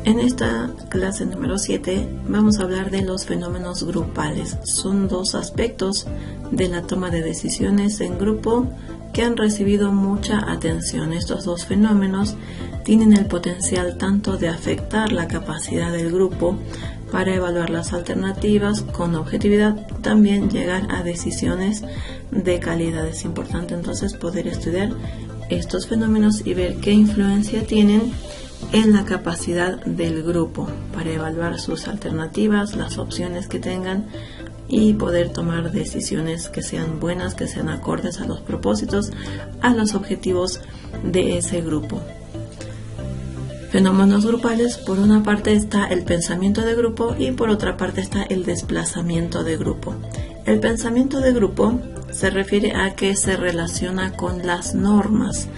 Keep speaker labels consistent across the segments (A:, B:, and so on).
A: En esta clase número 7 vamos a hablar de los fenómenos grupales. Son dos aspectos de la toma de decisiones en grupo que han recibido mucha atención. Estos dos fenómenos tienen el potencial tanto de afectar la capacidad del grupo para evaluar las alternativas con objetividad, también llegar a decisiones de calidad. Es importante entonces poder estudiar estos fenómenos y ver qué influencia tienen en la capacidad del grupo para evaluar sus alternativas, las opciones que tengan y poder tomar decisiones que sean buenas, que sean acordes a los propósitos, a los objetivos de ese grupo. Fenómenos grupales: por una parte está el pensamiento de grupo y por otra parte está el desplazamiento de grupo. El pensamiento de grupo se refiere a que se relaciona con las normas.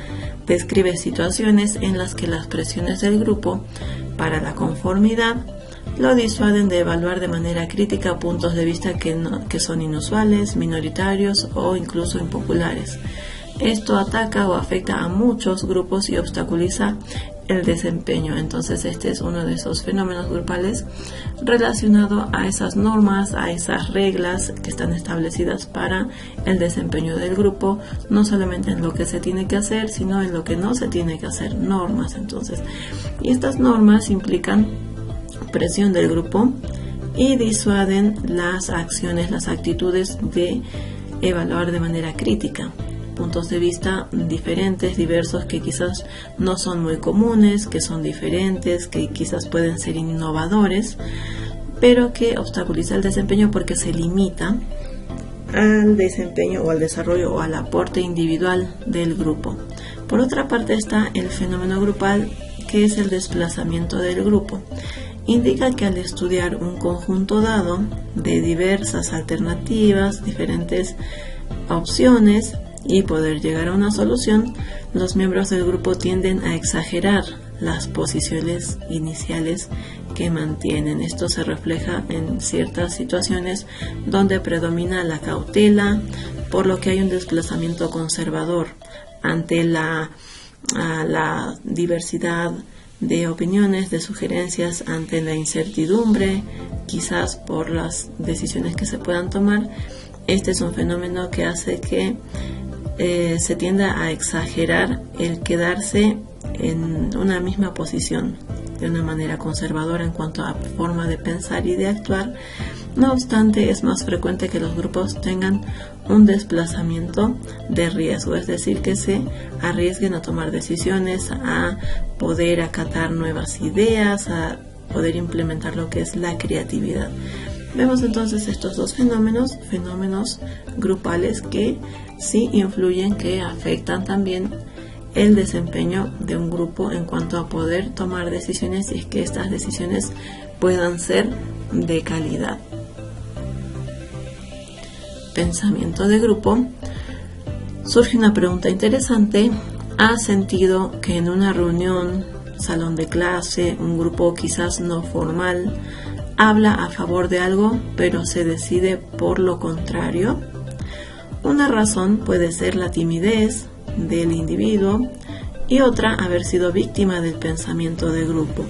A: Describe situaciones en las que las presiones del grupo para la conformidad lo disuaden de evaluar de manera crítica puntos de vista que son inusuales, minoritarios o incluso impopulares. Esto ataca o afecta a muchos grupos y obstaculiza el desempeño. Entonces este es uno de esos fenómenos grupales relacionado a esas normas, a esas reglas que están establecidas para el desempeño del grupo, no solamente en lo que se tiene que hacer, sino en lo que no se tiene que hacer, normas. Entonces, y estas normas implican presión del grupo y disuaden las acciones, las actitudes de evaluar de manera crítica puntos de vista diferentes, diversos, que quizás no son muy comunes, que son diferentes, que quizás pueden ser innovadores, pero que obstaculiza el desempeño porque se limita al desempeño o al desarrollo o al aporte individual del grupo. Por otra parte está el fenómeno grupal, que es el desplazamiento del grupo. Indica que al estudiar un conjunto dado de diversas alternativas, diferentes opciones, y poder llegar a una solución, los miembros del grupo tienden a exagerar las posiciones iniciales que mantienen. Esto se refleja en ciertas situaciones donde predomina la cautela, por lo que hay un desplazamiento conservador ante la diversidad de opiniones, de sugerencias, ante la incertidumbre, quizás por las decisiones que se puedan tomar. Este es un fenómeno que hace que se tienda a exagerar el quedarse en una misma posición de una manera conservadora en cuanto a forma de pensar y de actuar. No obstante, es más frecuente que los grupos tengan un desplazamiento de riesgo, es decir, que se arriesguen a tomar decisiones, a poder acatar nuevas ideas, a poder implementar lo que es la creatividad. Vemos entonces estos dos fenómenos grupales que sí influyen, que afectan también el desempeño de un grupo en cuanto a poder tomar decisiones y es que estas decisiones puedan ser de calidad. Pensamiento de grupo. Surge una pregunta interesante. ¿Has sentido que en una reunión, salón de clase, un grupo quizás no formal, habla a favor de algo, pero se decide por lo contrario? Una razón puede ser la timidez del individuo y otra haber sido víctima del pensamiento de grupo.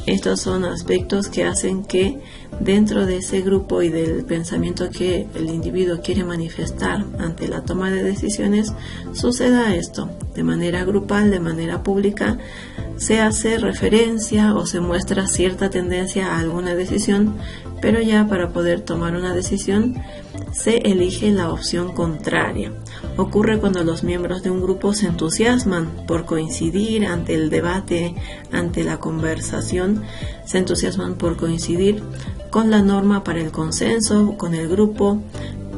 A: Estos son aspectos que hacen que dentro de ese grupo y del pensamiento que el individuo quiere manifestar ante la toma de decisiones, suceda esto. De manera grupal, de manera pública, se hace referencia o se muestra cierta tendencia a alguna decisión, pero ya para poder tomar una decisión se elige la opción contraria. Ocurre cuando los miembros de un grupo se entusiasman por coincidir ante el debate, ante la conversación, se entusiasman por coincidir con la norma para el consenso, con el grupo,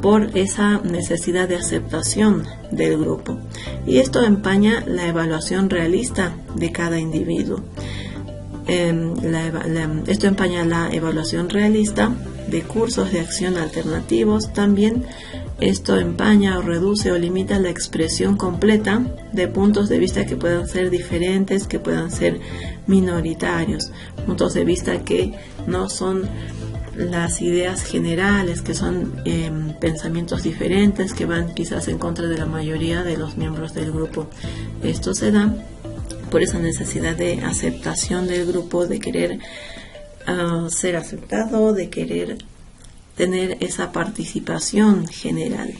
A: por esa necesidad de aceptación del grupo. Y esto empaña la evaluación realista de cada individuo. Esto empaña la evaluación realista de cursos de acción alternativos. También esto empaña o reduce o limita la expresión completa de puntos de vista que puedan ser diferentes, que puedan ser minoritarios, puntos de vista que no son las ideas generales, que son pensamientos diferentes, que van quizás en contra de la mayoría de los miembros del grupo. Esto se da por esa necesidad de aceptación del grupo, de querer ser aceptado, de querer tener esa participación general.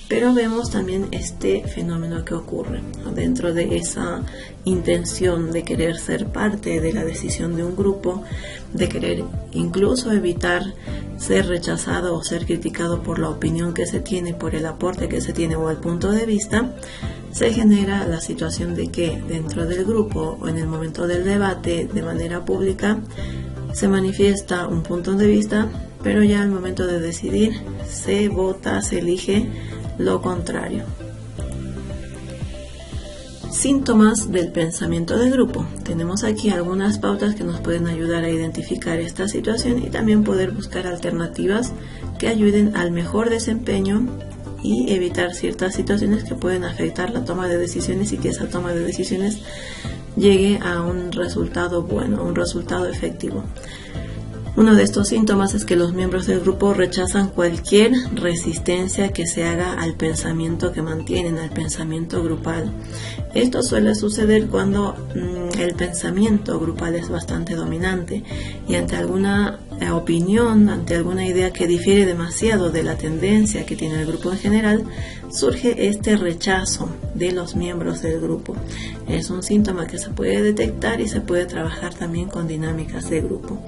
A: Pero vemos también este fenómeno que ocurre, ¿no? Dentro de esa intención de querer ser parte de la decisión de un grupo, de querer incluso evitar ser rechazado o ser criticado por la opinión que se tiene, por el aporte que se tiene o el punto de vista, se genera la situación de que dentro del grupo o en el momento del debate de manera pública se manifiesta un punto de vista, pero ya al momento de decidir se vota, se elige lo contrario. Síntomas del pensamiento de grupo. Tenemos aquí algunas pautas que nos pueden ayudar a identificar esta situación y también poder buscar alternativas que ayuden al mejor desempeño y evitar ciertas situaciones que pueden afectar la toma de decisiones y que esa toma de decisiones llegue a un resultado bueno, un resultado efectivo. Uno de estos síntomas es que los miembros del grupo rechazan cualquier resistencia que se haga al pensamiento que mantienen, al pensamiento grupal. Esto suele suceder cuando el pensamiento grupal es bastante dominante y ante alguna opinión, ante alguna idea que difiere demasiado de la tendencia que tiene el grupo en general, surge este rechazo de los miembros del grupo. Es un síntoma que se puede detectar y se puede trabajar también con dinámicas de grupo.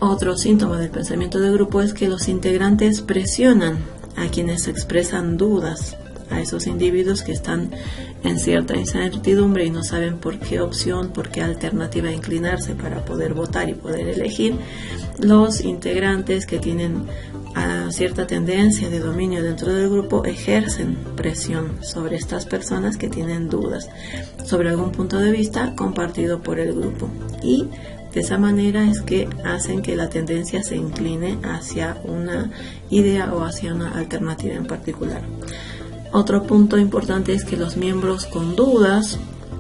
A: Otro síntoma del pensamiento de grupo es que los integrantes presionan a quienes expresan dudas, a esos individuos que están en cierta incertidumbre y no saben por qué opción, por qué alternativa inclinarse para poder votar y poder elegir. Los integrantes que tienen cierta tendencia de dominio dentro del grupo ejercen presión sobre estas personas que tienen dudas sobre algún punto de vista compartido por el grupo, y de esa manera es que hacen que la tendencia se incline hacia una idea o hacia una alternativa en particular. Otro punto importante es que los miembros con dudas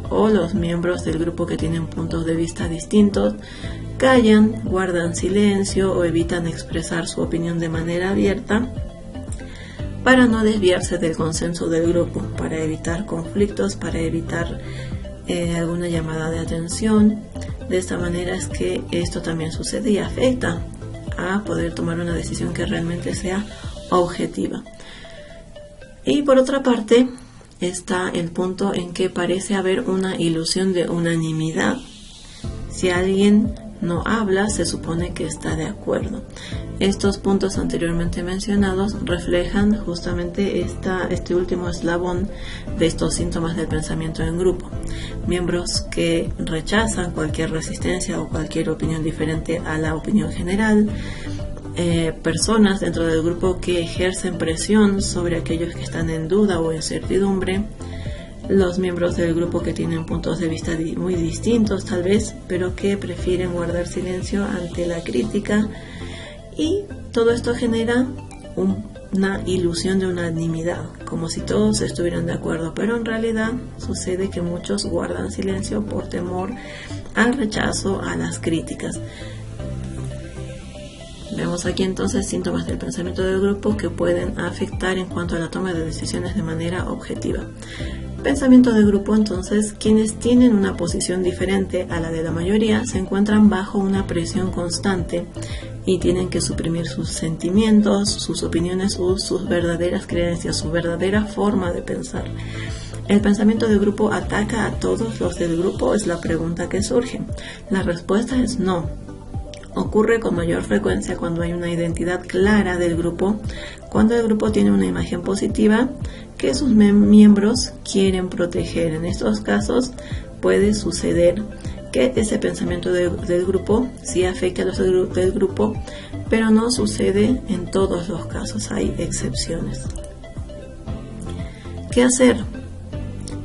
A: o los miembros del grupo que tienen puntos de vista distintos callan, guardan silencio o evitan expresar su opinión de manera abierta para no desviarse del consenso del grupo, para evitar conflictos, para evitar alguna llamada de atención. De esta manera es que esto también sucede y afecta a poder tomar una decisión que realmente sea objetiva. Y por otra parte está el punto en que parece haber una ilusión de unanimidad. Si alguien no habla, se supone que está de acuerdo. Estos puntos anteriormente mencionados reflejan justamente este último eslabón de estos síntomas del pensamiento en grupo. Miembros que rechazan cualquier resistencia o cualquier opinión diferente a la opinión general. Personas dentro del grupo que ejercen presión sobre aquellos que están en duda o incertidumbre. Los miembros del grupo que tienen puntos de vista muy distintos tal vez, pero que prefieren guardar silencio ante la crítica, y todo esto genera una ilusión de unanimidad, como si todos estuvieran de acuerdo, pero en realidad sucede que muchos guardan silencio por temor al rechazo, a las críticas. Vemos aquí entonces síntomas del pensamiento del grupo que pueden afectar en cuanto a la toma de decisiones de manera objetiva. Pensamiento de grupo, entonces, quienes tienen una posición diferente a la de la mayoría se encuentran bajo una presión constante y tienen que suprimir sus sentimientos, sus opiniones o sus verdaderas creencias, su verdadera forma de pensar. ¿El pensamiento de grupo ataca a todos los del grupo? Es la pregunta que surge. La respuesta es no. Ocurre con mayor frecuencia cuando hay una identidad clara del grupo, cuando el grupo tiene una imagen positiva que sus miembros quieren proteger. En estos casos puede suceder que ese pensamiento del grupo sí afecte a los del grupo, pero no sucede en todos los casos, hay excepciones. ¿Qué hacer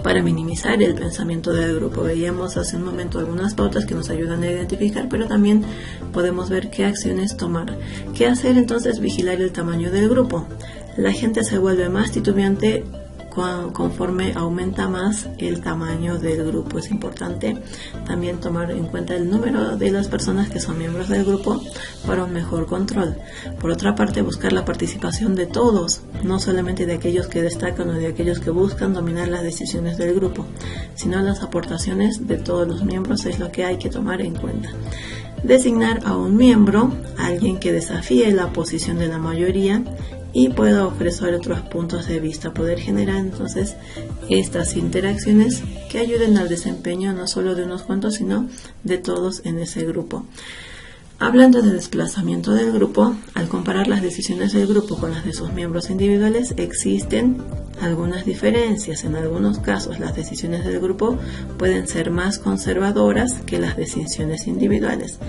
A: para minimizar el pensamiento del grupo? Veíamos hace un momento algunas pautas que nos ayudan a identificar, pero también podemos ver qué acciones tomar. ¿Qué hacer entonces? Vigilar el tamaño del grupo. La gente se vuelve más titubeante conforme aumenta más el tamaño del grupo. Es importante también tomar en cuenta el número de las personas que son miembros del grupo para un mejor control. Por otra parte, buscar la participación de todos, no solamente de aquellos que destacan o de aquellos que buscan dominar las decisiones del grupo, sino las aportaciones de todos los miembros es lo que hay que tomar en cuenta. Designar a un miembro, alguien que desafíe la posición de la mayoría y pueda ofrecer otros puntos de vista, poder generar entonces estas interacciones que ayuden al desempeño no solo de unos cuantos, sino de todos en ese grupo. Hablando de desplazamiento del grupo, al comparar las decisiones del grupo con las de sus miembros individuales, existen algunas diferencias. En algunos casos, las decisiones del grupo pueden ser más conservadoras que las decisiones individuales.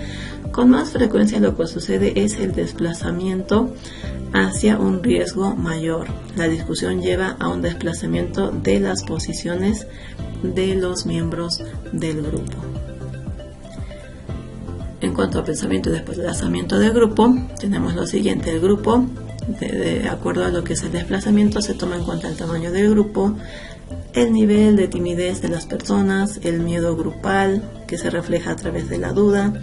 A: Con más frecuencia lo que sucede es el desplazamiento hacia un riesgo mayor. La discusión lleva a un desplazamiento de las posiciones de los miembros del grupo. En cuanto a pensamiento y desplazamiento del grupo, tenemos lo siguiente. El grupo, de acuerdo a lo que es el desplazamiento, se toma en cuenta el tamaño del grupo, el nivel de timidez de las personas, el miedo grupal que se refleja a través de la duda,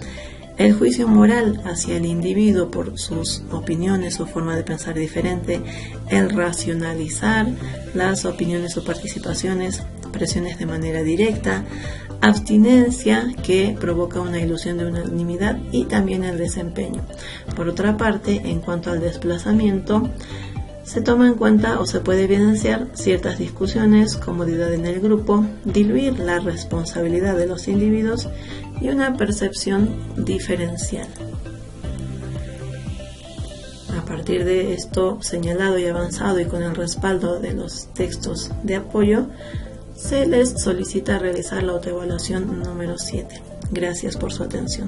A: el juicio moral hacia el individuo por sus opiniones, su forma de pensar diferente, el racionalizar las opiniones o participaciones, presiones de manera directa, abstinencia que provoca una ilusión de unanimidad y también el desempeño. Por otra parte, en cuanto al desplazamiento, se toma en cuenta o se puede evidenciar ciertas discusiones, comodidad en el grupo, diluir la responsabilidad de los individuos y una percepción diferencial. A partir de esto señalado y avanzado y con el respaldo de los textos de apoyo, se les solicita realizar la autoevaluación número 7. Gracias por su atención.